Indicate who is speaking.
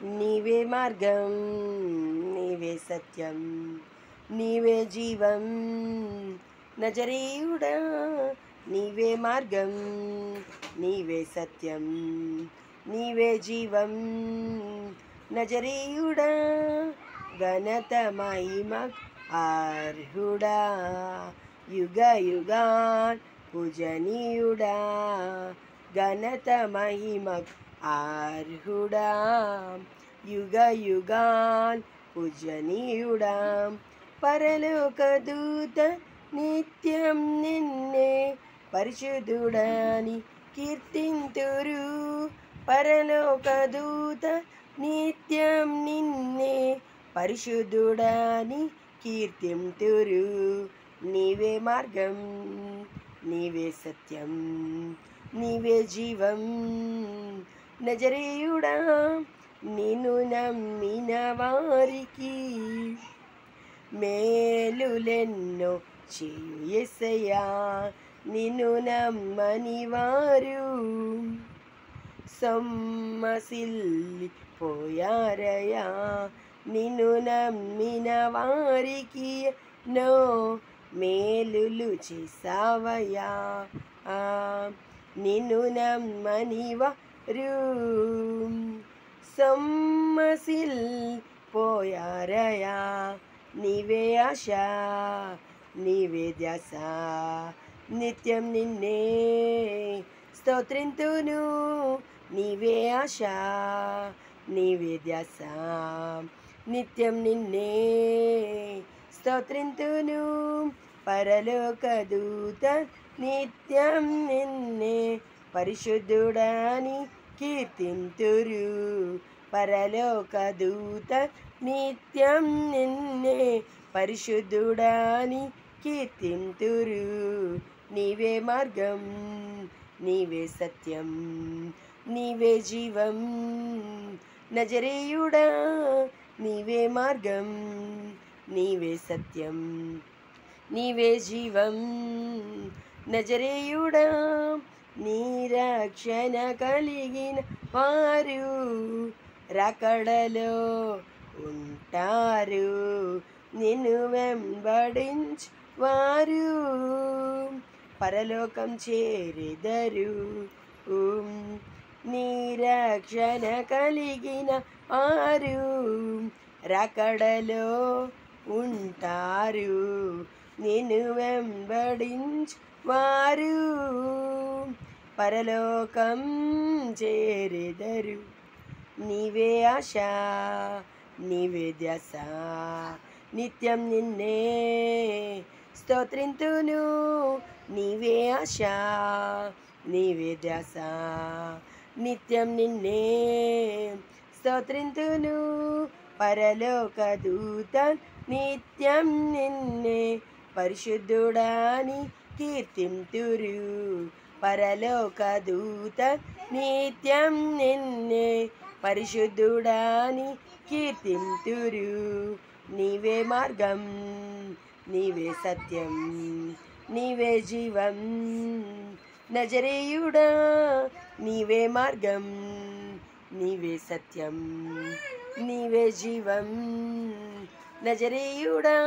Speaker 1: నీవే మార్గం, నీవే సత్యం, నీవే జీవం, నజరేయుడా. నీవే మార్గం, నీవే సత్యం, నీవే జీవం, నజరేయుడా. ఘనత మహిమ అర్హుడా, యుగ యుగాన్ పూజనీయుడా. ఘనత మహిమ అర్హుడా, యుగ యుగాన్ పూజనీయుడా. పరలోక దూత నిత్యం నిన్నే పరిశుద్ధుడని కీర్తింతురు. పరలోక దూత నిత్యం నిన్నే పరిశుద్ధుడని కీర్తింతురు. నీవే మార్గం, నీవే సత్యం, నీవే జీవం, నజరేయుడా. నిన్ను నమ్మిన వారికి మేలులెన్నో చేయు యేసయ్యా. నిన్ను నమ్మని వారు సొమ్మసిల్లిపోయారయ్యా. నిన్ను నమ్మిన వారికి నో మేలులు చేసావయ్యా. నిన్ను నమ్మని వారు సొమ్మసిల్లిపోయారయ్యా. నీవే ఆశ, నీవే ధ్యాస, నిత్యం నిన్నే స్తోత్రింతును. నీవే ఆశ, నీవే ధ్యాస, నిత్యం నిన్నే స్తోత్రింతును. పరలోక దూత నిత్యం నిన్నే పరిశుద్ధుడని కీర్తింతురు. పరలోక దూత నిత్యం నిన్నే పరిశుద్ధుడని కీర్తింతురు. నీవే మార్గం, నీవే సత్యం, నీవే జీవం, నజరేయుడా. నీవే మార్గం, నీవే సత్యం, నీవే జీవం, నజరేయుడా. నిరక్షణ కలిగిన వారు రాకడలో ఉంటారు. నిన్ను వెంబడించు వారు పరలోకం చేరెదరు. నిరక్షణ కలిగిన వారు రాకడలో ఉంటారు. నిన్ను వెంబడించు వారు పరలోకం చేరెదరు. నీవే ఆశ, నీవే ధ్యాస, నిత్యం నిన్నే స్తోత్రింతును. నీవే ఆశ, నీవే ధ్యాస, నిత్యం నిన్నే స్తోత్రింతును. పరలోక దూత నిత్యం నిన్నే పరిశుద్ధుడని కీర్తింతురు. పరలోక దూత నిత్యం నిన్నే పరిశుద్ధుడని కీర్తింతురు. నీవే మార్గం, నీవే సత్యం, నీవే జీవం, నజరేయుడా. నీవే మార్గం, నీవే సత్యం, నీవే జీవం, నజరేయుడా.